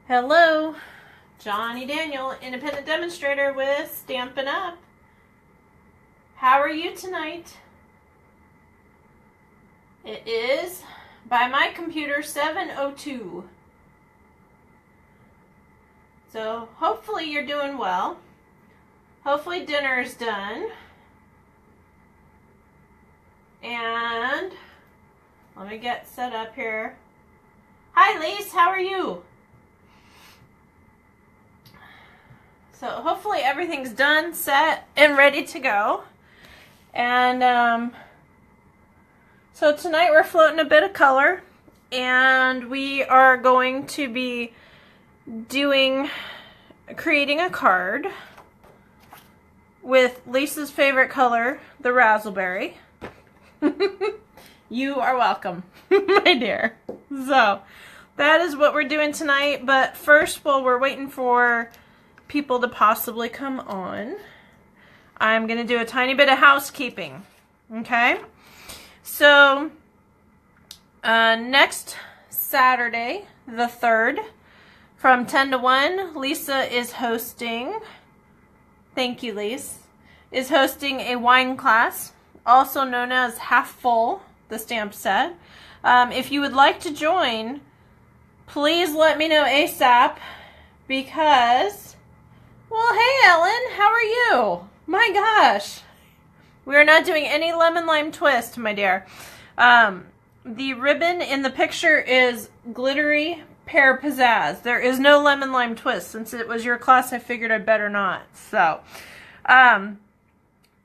Hello, Johnny Daniel, independent demonstrator with Stampin' Up. How are you tonight? It is, by my computer, 7:02. So hopefully you're doing well. Hopefully dinner's done. And let me get set up here. Hi Lise, how are you? So hopefully everything's done, set, and ready to go. And so tonight we're floating a bit of color, and we are going to be creating a card with Lisa's favorite color, the raspberry. You are welcome, my dear. So that is what we're doing tonight, but first, while we're waiting for people to possibly come on, I'm going to do a tiny bit of housekeeping. Okay? So, next Saturday, the 3rd, from 10 to 1, Lisa is hosting, thank you, Lisa, is hosting a wine class, also known as Half Full, the stamp set. If you would like to join, please let me know ASAP, because, well, hey Ellen, how are you? My gosh. We are not doing any lemon lime twist, my dear. The ribbon in the picture is glittery pear pizzazz. There is no lemon lime twist. Since it was your class, I figured I'd better not. So,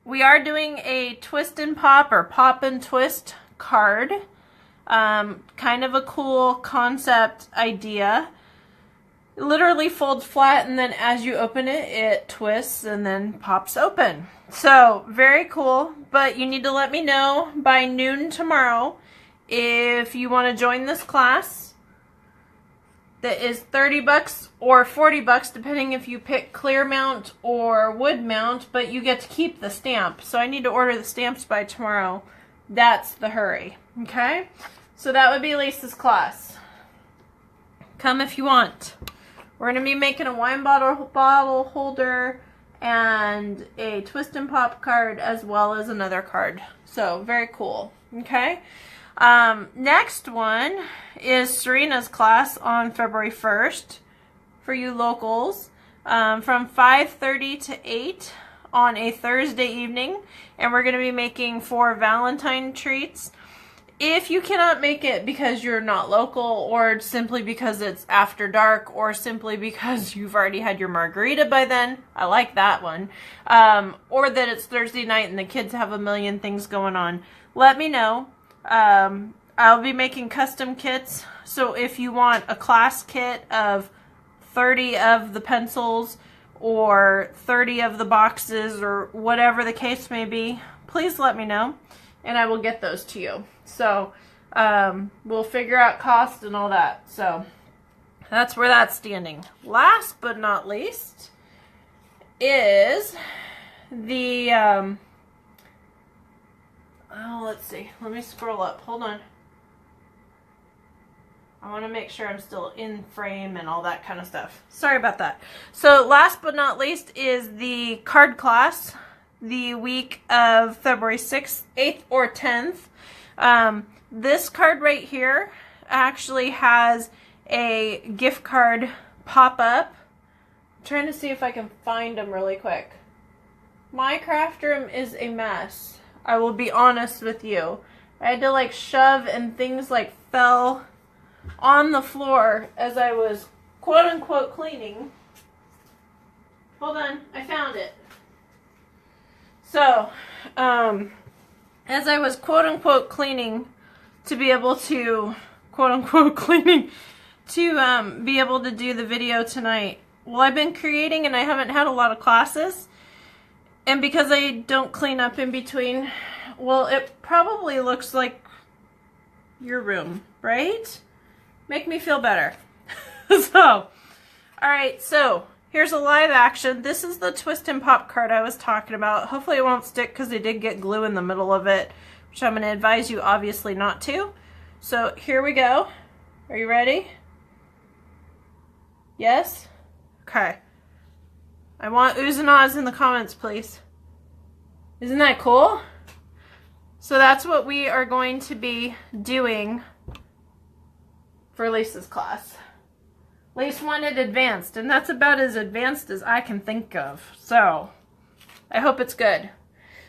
we are doing a twist and pop or pop and twist card. Kind of a cool concept idea. It literally folds flat, and then as you open it, it twists and then pops open. So, very cool, but you need to let me know by noon tomorrow if you want to join this class. That is $30 or $40, depending if you pick clear mount or wood mount, but you get to keep the stamp. So I need to order the stamps by tomorrow. That's the hurry, okay? So that would be Lisa's class. Come if you want. We're going to be making a wine bottle holder and a twist and pop card, as well as another card. So, very cool. Okay? Next one is Serena's class on February 1st for you locals, from 5:30 to 8 on a Thursday evening. And we're going to be making 4 Valentine treats. If you cannot make it because you're not local, or simply because it's after dark, or simply because you've already had your margarita by then, I like that one, or that it's Thursday night and the kids have a million things going on, let me know. I'll be making custom kits, so if you want a class kit of 30 of the pencils or 30 of the boxes or whatever the case may be, please let me know, and I will get those to you. So, we'll figure out cost and all that. So, that's where that's standing. Last but not least is the, oh, let's see. Let me scroll up. Hold on. I want to make sure I'm still in frame and all that kind of stuff. Sorry about that. So, last but not least is the card class, the week of February 6th, 8th, or 10th. This card right here actually has a gift card pop up. I'm trying to see if I can find them really quick. My craft room is a mess. I will be honest with you. I had to like shove, and things like fell on the floor as I was quote unquote cleaning. Hold on, I found it. So, as I was quote unquote cleaning to be able to quote unquote cleaning to be able to do the video tonight. Well, I've been creating and I haven't had a lot of classes, and because I don't clean up in between, well, it probably looks like your room, right? Make me feel better. So, alright, so here's a live action. This is the twist and pop card I was talking about. Hopefully it won't stick because they did get glue in the middle of it, which I'm going to advise you obviously not to. So here we go. Are you ready? Yes? Okay. I want oohs and ahs in the comments, please. Isn't that cool? So that's what we are going to be doing for Lisa's class. Lisa wanted advanced, and that's about as advanced as I can think of. So I hope it's good.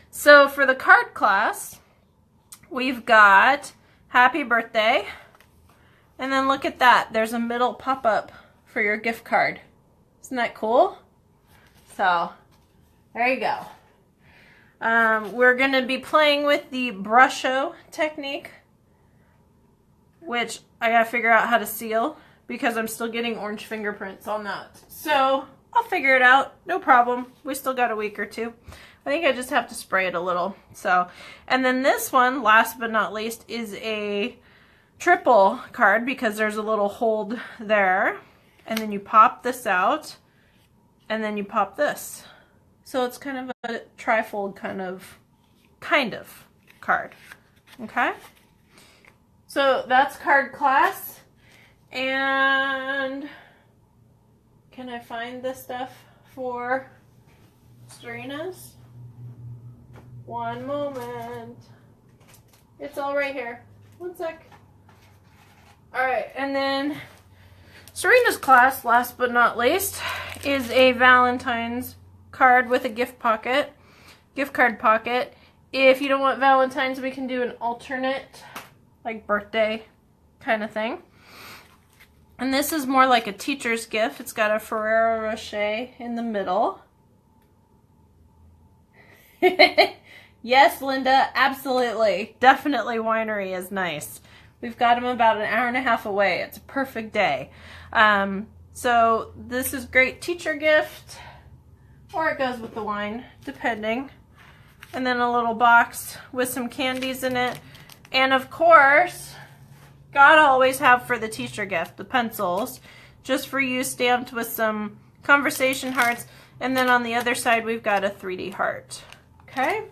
So for the card class, we've got happy birthday. And then look at that. There's a middle pop-up for your gift card. Isn't that cool? So there you go. We're going to be playing with the brusho technique, which I got to figure out how to seal because I'm still getting orange fingerprints on that. So I'll figure it out. No problem. We still got a week or two. I think I just have to spray it a little. So, and then this one, last but not least, is a triple card because there's a little hold there. And then you pop this out and then you pop this. So it's kind of a trifold kind of card. Okay? So that's card class. And can I find the stuff for Serena's? One moment. It's all right here. One sec. Alright, and then Serena's class, last but not least, is a Valentine's card with a gift card pocket. If you don't want Valentine's, we can do an alternate, like birthday kind of thing. And this is more like a teacher's gift. It's got a Ferrero Rocher in the middle. Yes, Linda, absolutely. Definitely winery is nice. We've got them about an hour and a half away. It's a perfect day. So this is great teacher gift. Or it goes with the wine, depending. And then a little box with some candies in it. And of course, gotta always have for the teacher gift, the pencils. Just for you, stamped with some conversation hearts. And then on the other side, we've got a 3D heart. Okay?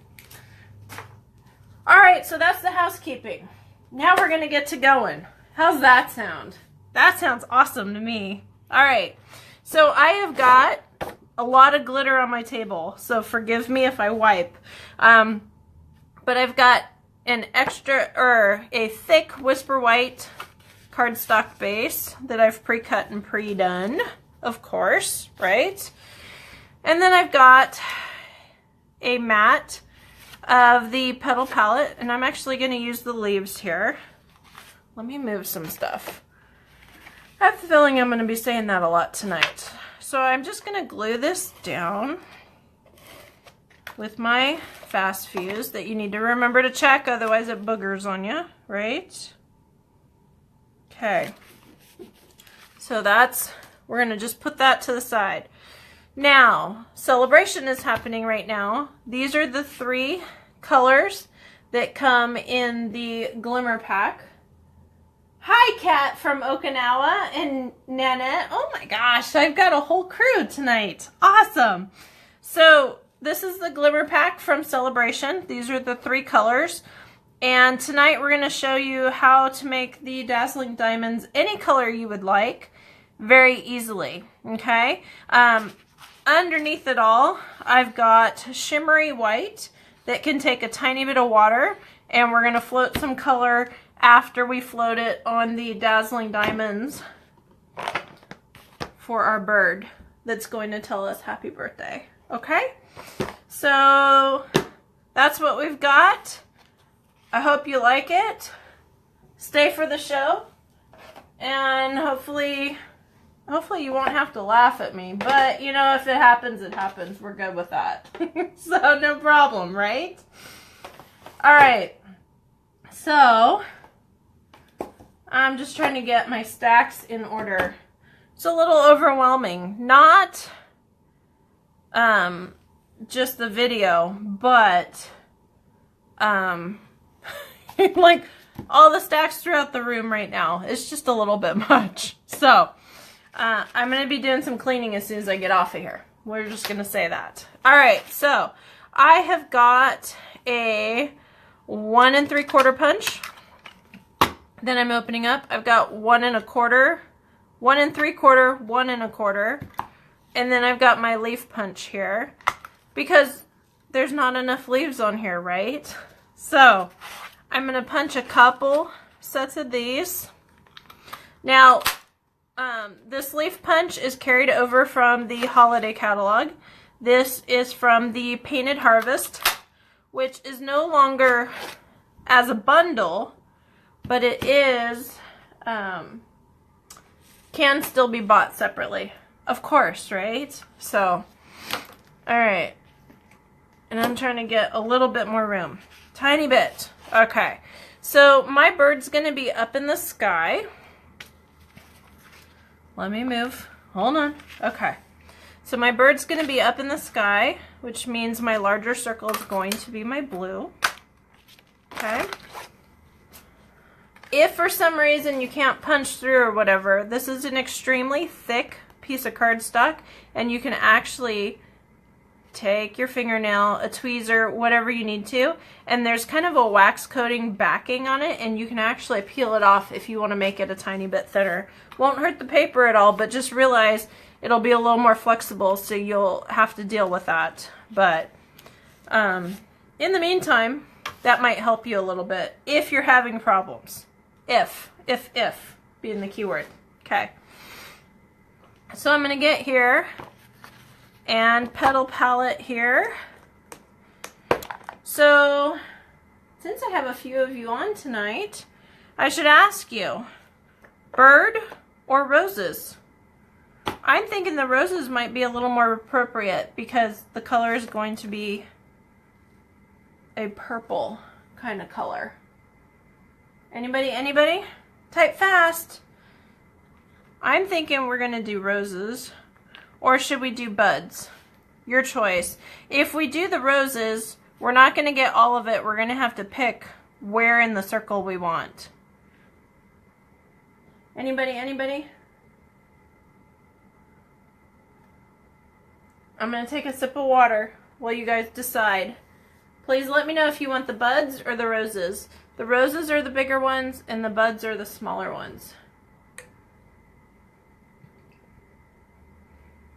Alright, so that's the housekeeping. Now we're gonna get to going. How's that sound? That sounds awesome to me. Alright, so I have got a lot of glitter on my table, so forgive me if I wipe. But I've got an a thick Whisper White cardstock base that I've pre-cut and pre-done, of course, right? And then I've got a mat of the petal palette, and I'm actually going to use the leaves here. Let me move some stuff. I have the feeling I'm going to be saying that a lot tonight. So I'm just going to glue this down with my fast fuse that you need to remember to check, otherwise it boogers on you, right? Okay. So we're going to just put that to the side. Now, celebration is happening right now. These are the 3 colors that come in the glimmer pack. Hi, Kat from Okinawa and Nanette. Oh my gosh, I've got a whole crew tonight. Awesome. So this is the glimmer pack from Celebration. These are the 3 colors. And tonight we're going to show you how to make the dazzling diamonds any color you would like very easily. Okay? Underneath it all, I've got shimmery white that can take a tiny bit of water, and we're going to float some color after we float it on the dazzling diamonds for our bird that's going to tell us happy birthday. Okay? So that's what we've got. I hope you like it. Stay for the show, and hopefully you won't have to laugh at me, but you know, if it happens, it happens. We're good with that. So no problem, right? All right. So I'm just trying to get my stacks in order. It's a little overwhelming. Not just the video, but like all the stacks throughout the room right now. It's just a little bit much. So I'm going to be doing some cleaning as soon as I get off of here. We're just going to say that. All right, so I have got a 1 3/4 punch that I'm opening up. I've got 1 1/4 1 3/4, 1 1/4. And then I've got my leaf punch here because there's not enough leaves on here, right? So I'm going to punch a couple sets of these. Now, this leaf punch is carried over from the holiday catalog. This is from the Painted Harvest, which is no longer as a bundle, but it is, can still be bought separately. Of course, right? So, alright. And I'm trying to get a little bit more room. Tiny bit. Okay. So, my bird's going to be up in the sky. Let me move. Hold on. Okay. So my bird's going to be up in the sky, which means my larger circle is going to be my blue. Okay. If for some reason you can't punch through or whatever, this is an extremely thick piece of cardstock, and you can actually take your fingernail, a tweezer, whatever you need to, and there's kind of a wax coating backing on it, and you can actually peel it off if you want to make it a tiny bit thinner. Won't hurt the paper at all, but just realize it'll be a little more flexible, so you'll have to deal with that. But in the meantime, that might help you a little bit if you're having problems. If being the keyword. Okay. So I'm going to get here and petal palette here. So since I have a few of you on tonight, I should ask you, bird or roses? I'm thinking the roses might be a little more appropriate because the color is going to be a purple kind of color. Anybody? Type fast. I'm thinking we're going to do roses. Or should we do buds? Your choice. If we do the roses, we're not going to get all of it. We're going to have to pick where in the circle we want. Anybody? I'm going to take a sip of water while you guys decide. Please let me know if you want the buds or the roses. The roses are the bigger ones and the buds are the smaller ones.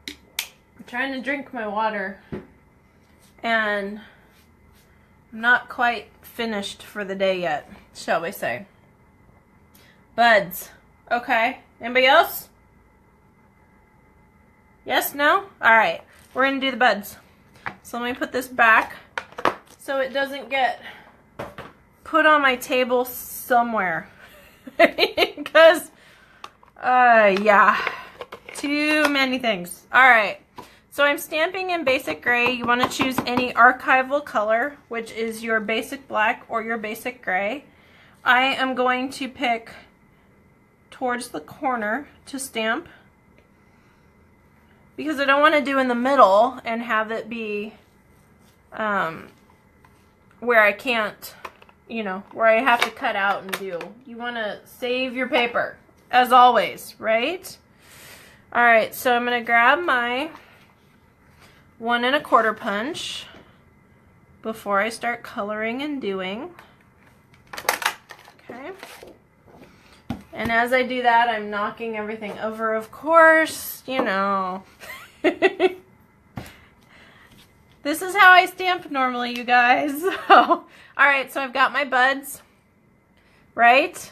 I'm trying to drink my water and I'm not quite finished for the day yet, shall we say. Buds. Okay. Anybody else? Yes? No? Alright. We're going to do the buds. So let me put this back so it doesn't get put on my table somewhere. Because, yeah. Too many things. Alright. So I'm stamping in basic gray. You want to choose any archival color, which is your basic black or your basic gray. I am going to pick towards the corner to stamp because I don't want to do in the middle and have it be where I can't, where I have to cut out and do. You want to save your paper, as always, right? Alright, so I'm going to grab my 1 1/4 punch before I start coloring and doing. Okay. And as I do that, I'm knocking everything over, of course, This is how I stamp normally, you guys. Alright, so I've got my buds, right?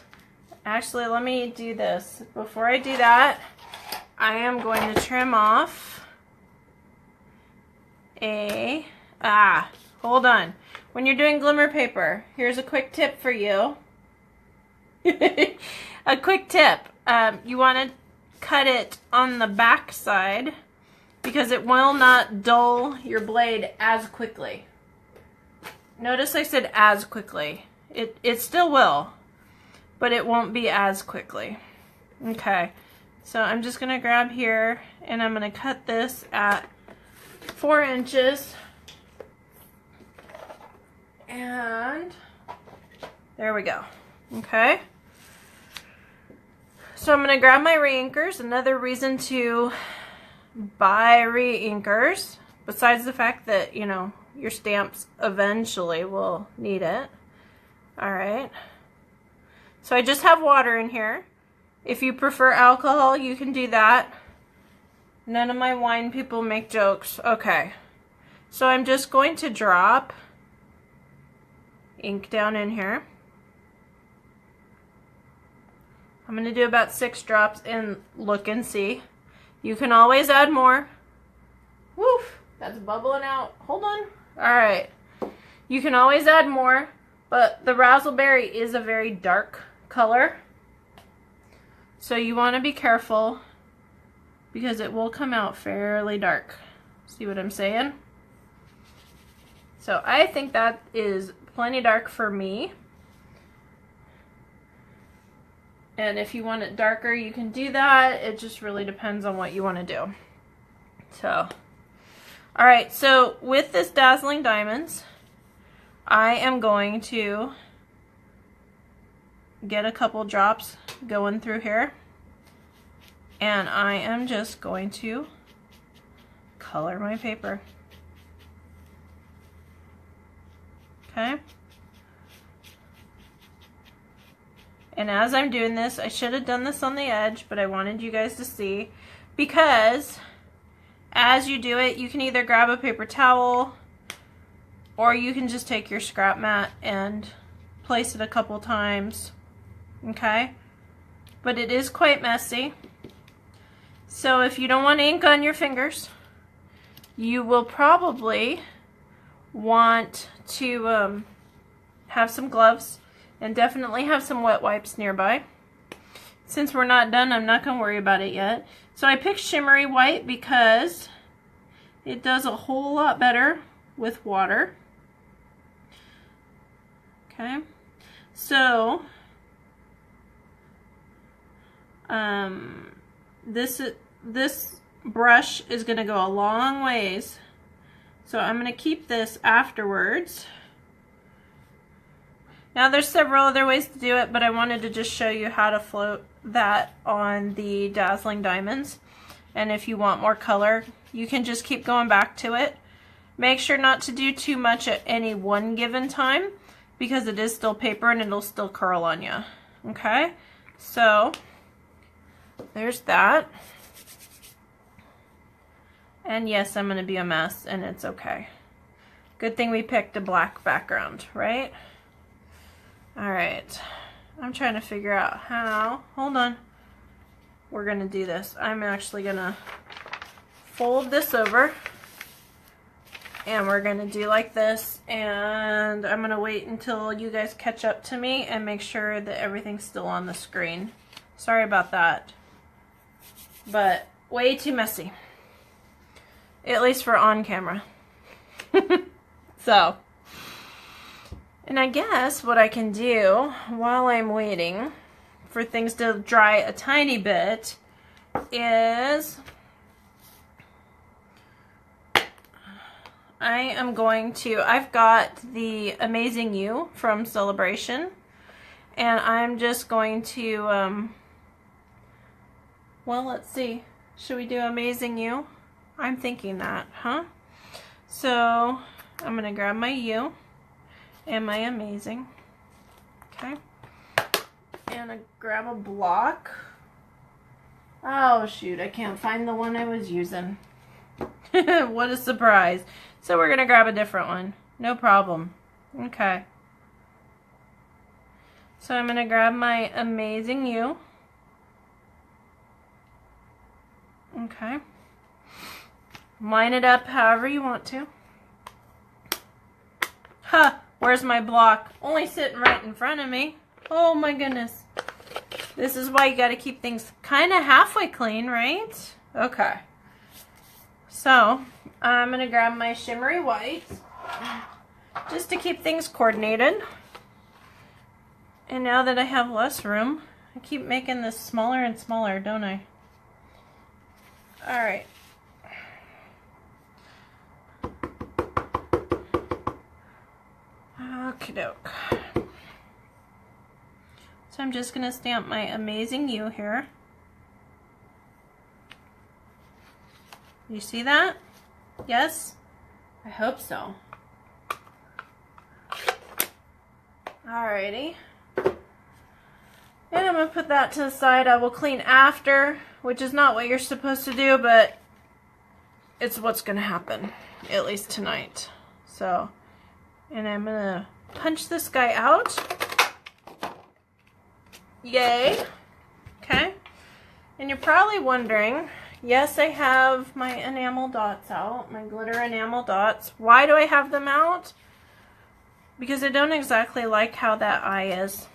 Actually, let me do this. Before I do that, I am going to trim off hold on. When you're doing glimmer paper, here's a quick tip for you. A quick tip. You want to cut it on the back side because it will not dull your blade as quickly. Notice I said as quickly. It still will, but it won't be as quickly. Okay, so I'm just going to grab here and I'm going to cut this at 4 inches. And there we go. Okay. So I'm going to grab my re-inkers. Another reason to buy re-inkers, besides the fact that, your stamps eventually will need it. Alright. So I just have water in here. If you prefer alcohol, you can do that. None of my wine people make jokes. Okay. So I'm just going to drop ink down in here. I'm going to do about 6 drops and look and see. You can always add more. Woof, that's bubbling out. Hold on. All right. You can always add more, but the razzleberry is a very dark color. So you want to be careful because it will come out fairly dark. See what I'm saying? So I think that is plenty dark for me. And if you want it darker, you can do that. It just really depends on what you want to do. So, all right, so with this Dazzling Diamonds, I am going to get a couple drops going through here. And I am just going to color my paper. Okay. And as I'm doing this, I should have done this on the edge, but I wanted you guys to see, because as you do it, you can either grab a paper towel or you can just take your scrap mat and place it a couple times. Okay? But it is quite messy. So if you don't want ink on your fingers, you will probably want to have some gloves and definitely have some wet wipes nearby. Since we're not done, I'm not going to worry about it yet. So I picked shimmery white because it does a whole lot better with water. Okay, so this brush is going to go a long ways. So I'm going to keep this afterwards. Now there's several other ways to do it, but I wanted to just show you how to float that on the Dazzling Diamonds. And if you want more color, you can just keep going back to it. Make sure not to do too much at any one given time, because it is still paper and it'll still curl on you. Okay, so there's that. And yes, I'm going to be a mess, and it's okay. Good thing we picked a black background, right? Alright, I'm trying to figure out how, hold on, we're going to do this. I'm actually going to fold this over, and we're going to do like this, and I'm going to wait until you guys catch up to me and make sure that everything's still on the screen. Sorry about that, but way too messy, at least for on camera. So, and I guess what I can do while I'm waiting for things to dry a tiny bit is I am going to, I've got the Amazing You from Celebration, and I'm just going to, well, let's see, should we do Amazing You? I'm thinking that, huh? So I'm going to grab my U and my Amazing. Okay. And I grab a block. Oh shoot, I can't find the one I was using. What a surprise. So we're going to grab a different one. No problem. Okay. So I'm going to grab my Amazing You. Okay. Line it up however you want to. Huh, where's my block? Only sitting right in front of me. Oh my goodness. This is why you gotta keep things kind of halfway clean, right? Okay. So, I'm gonna grab my shimmery white just to keep things coordinated. And now that I have less room, I keep making this smaller and smaller, don't I? Alright. Okie doke. So I'm just going to stamp my Amazing You here. You see that? Yes? I hope so. Alrighty. And I'm going to put that to the side. I will clean after, which is not what you're supposed to do, but it's what's going to happen, at least tonight. So, and I'm going to punch this guy out. Yay. Okay. And you're probably wondering, yes, I have my enamel dots out, my glitter enamel dots. Why do I have them out? Because I don't exactly like how that eye is.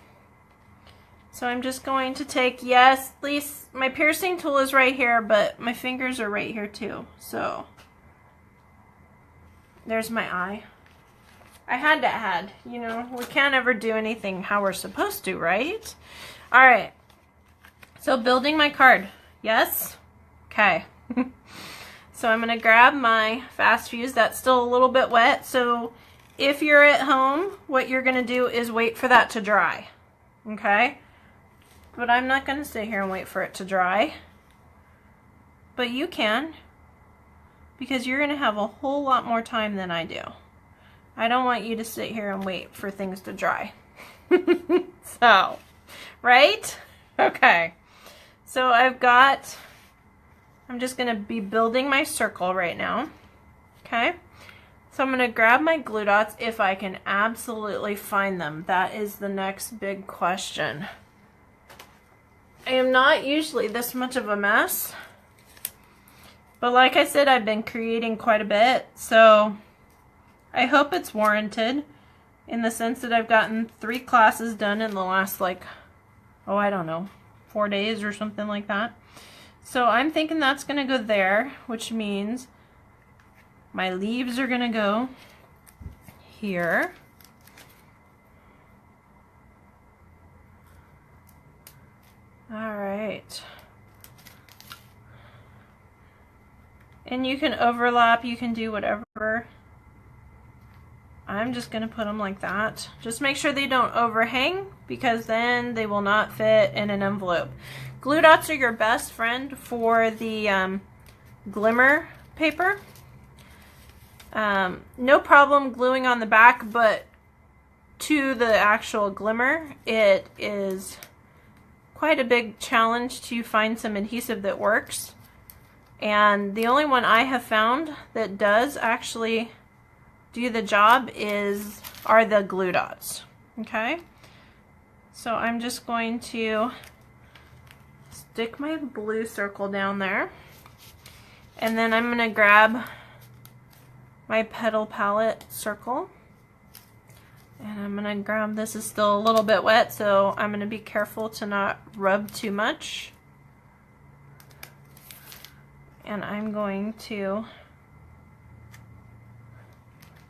So I'm just going to take, yes, at least my piercing tool is right here, but my fingers are right here too. So there's my eye. I had to add, you know, we can't ever do anything how we're supposed to, right? All right. So building my card. Yes? Okay. So I'm going to grab my fast fuse. That's still a little bit wet. So if you're at home, what you're going to do is wait for that to dry. Okay? But I'm not going to sit here and wait for it to dry. But you can, because you're going to have a whole lot more time than I do. I don't want you to sit here and wait for things to dry. So, right? Okay. So I'm just going to be building my circle right now. Okay. So I'm going to grab my glue dots if I can absolutely find them. That is the next big question. I am not usually this much of a mess, but like I said, I've been creating quite a bit, so I hope it's warranted in the sense that I've gotten 3 classes done in the last, like, oh, I don't know, 4 days or something like that. So I'm thinking that's going to go there, which means my leaves are going to go here. All right. And you can overlap, you can do whatever. I'm just going to put them like that. Just make sure they don't overhang, because then they will not fit in an envelope. Glue dots are your best friend for the glimmer paper. No problem gluing on the back, but to the actual glimmer, it is quite a big challenge to find some adhesive that works. And the only one I have found that does actually do the job are the glue dots. Okay, so I'm just going to stick my blue circle down there, and then I'm going to grab my petal palette circle, and I'm going to grab, this is still a little bit wet, so I'm going to be careful to not rub too much. And I'm going to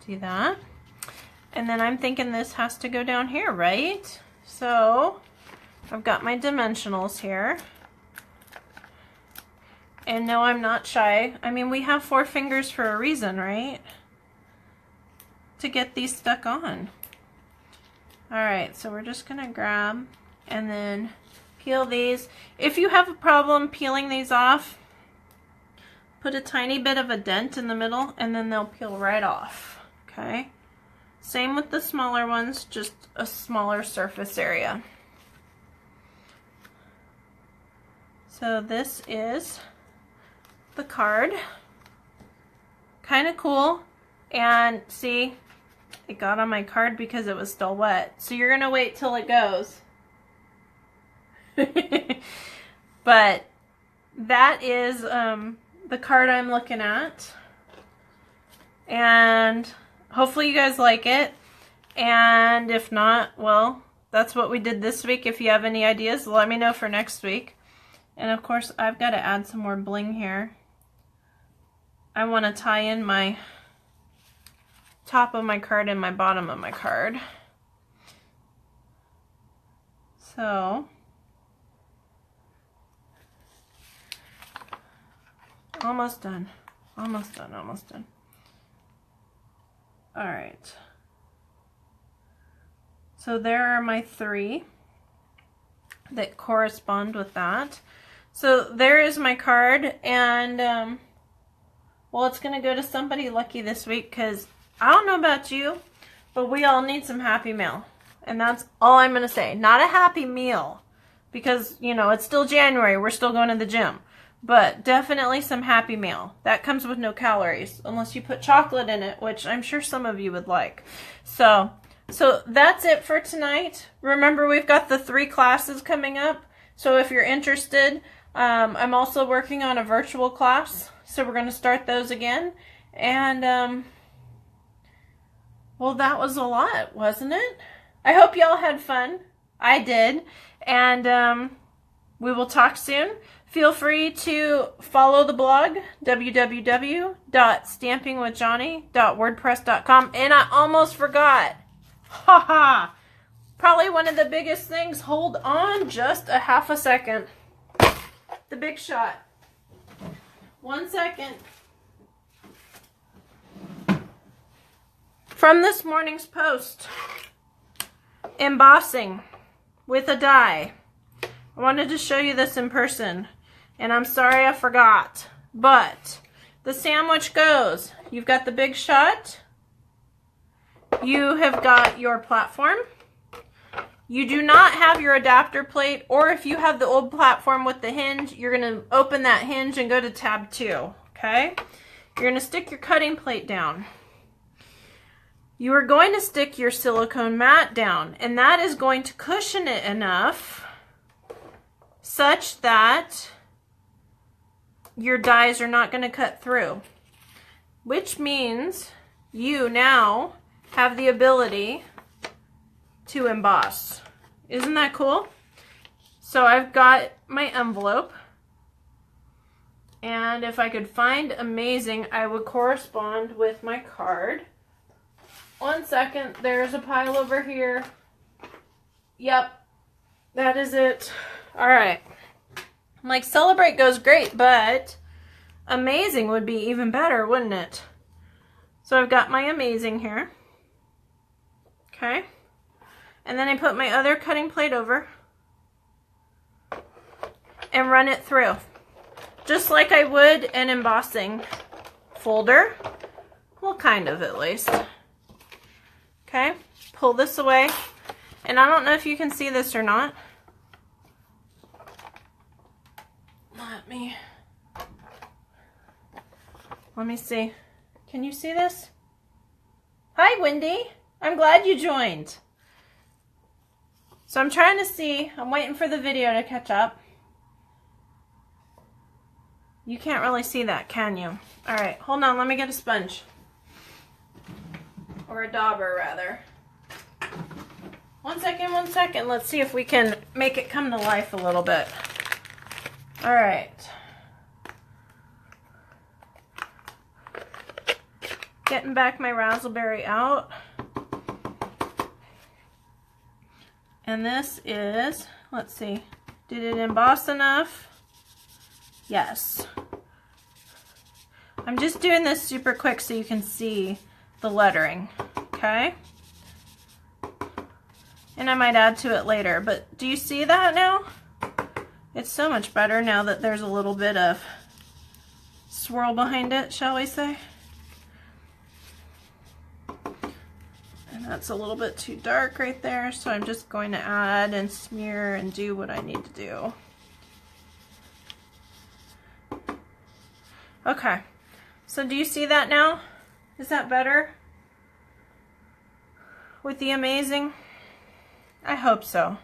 do that. And then I'm thinking this has to go down here, right? So I've got my dimensionals here. And no, I'm not shy. I mean, we have 4 fingers for a reason, right? To get these stuck on. All right, so we're just gonna grab and then peel these. If you have a problem peeling these off, put a tiny bit of a dent in the middle and then they'll peel right off, okay? Same with the smaller ones, just a smaller surface area. So this is the card. Kind of cool. And see, it got on my card because it was still wet. So you're gonna wait till it goes. But that is the card I'm looking at. And hopefully you guys like it. And if not, well, that's what we did this week. If you have any ideas, let me know for next week. And of course, I've got to add some more bling here. I want to tie in my top of my card and my bottom of my card. So, almost done. Almost done, almost done. All right. So there are my 3 that correspond with that. So there is my card, and well, it's gonna go to somebody lucky this week, because I don't know about you, but we all need some happy mail. And that's all I'm gonna say. Not a happy meal, because, you know, it's still January. We're still going to the gym. But definitely some Happy Meal. That comes with no calories, unless you put chocolate in it, which I'm sure some of you would like. So that's it for tonight. Remember, we've got the 3 classes coming up. So if you're interested, I'm also working on a virtual class. So we're going to start those again. And, well, that was a lot, wasn't it? I hope y'all had fun. I did. And we will talk soon. Feel free to follow the blog, www.stampingwithjohnny.wordpress.com. And I almost forgot. Haha. Probably one of the biggest things. Hold on just a half a second. The big shot. 1 second. From this morning's post. Embossing with a die. I wanted to show you this in person. And I'm sorry I forgot. But the sandwich goes. You've got the big shot. You have got your platform. You do not have your adapter plate, or if you have the old platform with the hinge, you're going to open that hinge and go to tab 2. Okay? You're going to stick your cutting plate down. You are going to stick your silicone mat down, and that is going to cushion it enough such that your dies are not going to cut through, which means you now have the ability to emboss. Isn't that cool? So I've got my envelope, and if I could find amazing, I would correspond with my card. 1 second, there's a pile over here. Yep, that is it. All right. I'm like, celebrate goes great, but amazing would be even better, wouldn't it? So I've got my amazing here. Okay. And then I put my other cutting plate over and run it through. Just like I would an embossing folder. Well, kind of at least. Okay. Pull this away. And I don't know if you can see this or not. Let me see. Can you see this? Hi, Wendy. I'm glad you joined. So I'm trying to see. I'm waiting for the video to catch up. You can't really see that, can you? All right, hold on. Let me get a sponge. Or a dauber, rather. 1 second, 1 second. Let's see if we can make it come to life a little bit. All right. Getting back my raspberry out. And this is, let's see, did it emboss enough? Yes. I'm just doing this super quick so you can see the lettering, okay? And I might add to it later, but do you see that now? It's so much better now that there's a little bit of swirl behind it, shall we say? And that's a little bit too dark right there, so I'm just going to add and smear and do what I need to do. Okay, so do you see that now? Is that better? With the amazing? I hope so.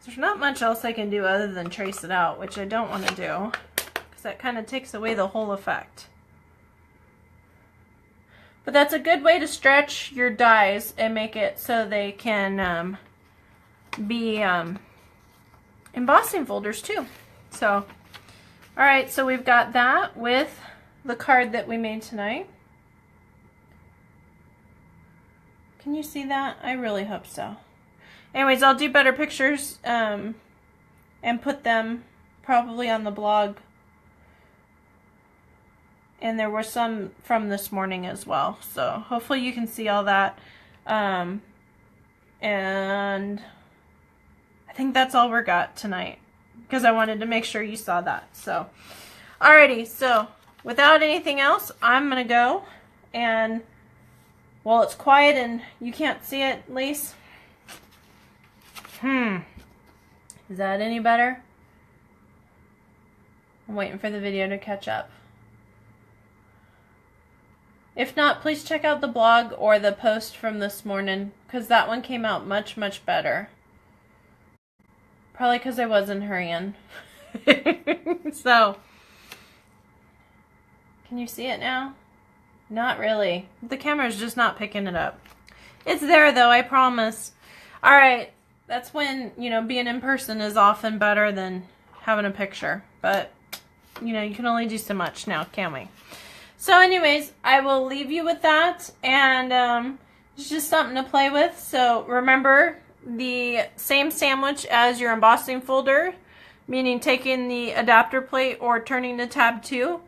There's not much else I can do other than trace it out, which I don't want to do, because that kind of takes away the whole effect. But that's a good way to stretch your dies and make it so they can be embossing folders too. So, alright, so we've got that with the card that we made tonight. Can you see that? I really hope so. Anyways, I'll do better pictures and put them probably on the blog. And there were some from this morning as well. So hopefully you can see all that. And I think that's all we got tonight, because I wanted to make sure you saw that. So, alrighty. So without anything else, I'm going to go. And while it's quiet and you can't see it, Lise. Is that any better? I'm waiting for the video to catch up. If not, please check out the blog or the post from this morning, because that one came out much, much better. Probably because I wasn't hurrying. So, can you see it now? Not really. The camera's just not picking it up. It's there though, I promise. Alright, that's when, you know, being in person is often better than having a picture. But, you know, you can only do so much now, can't we? So anyways, I will leave you with that, and it's just something to play with. So remember, the same sandwich as your embossing folder, meaning taking the adapter plate or turning to tab 2,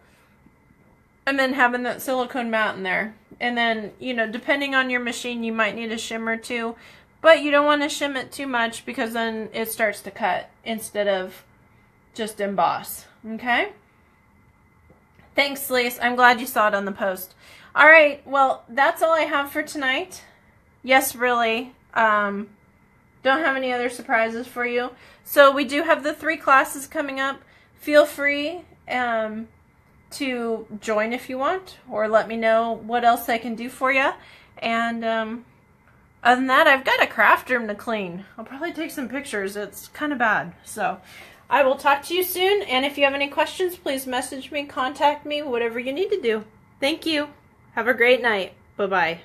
and then having that silicone mat in there. And then, you know, depending on your machine, you might need a shimmer too, but you don't want to shim it too much because then it starts to cut instead of just emboss, okay? Thanks, Lise. I'm glad you saw it on the post. All right, well, that's all I have for tonight. Yes, really. Don't have any other surprises for you. So we do have the 3 classes coming up. Feel free to join if you want, or let me know what else I can do for you. And other than that, I've got a craft room to clean. I'll probably take some pictures. It's kind of bad. So I will talk to you soon, and if you have any questions, please message me, contact me, whatever you need to do. Thank you. Have a great night. Bye-bye.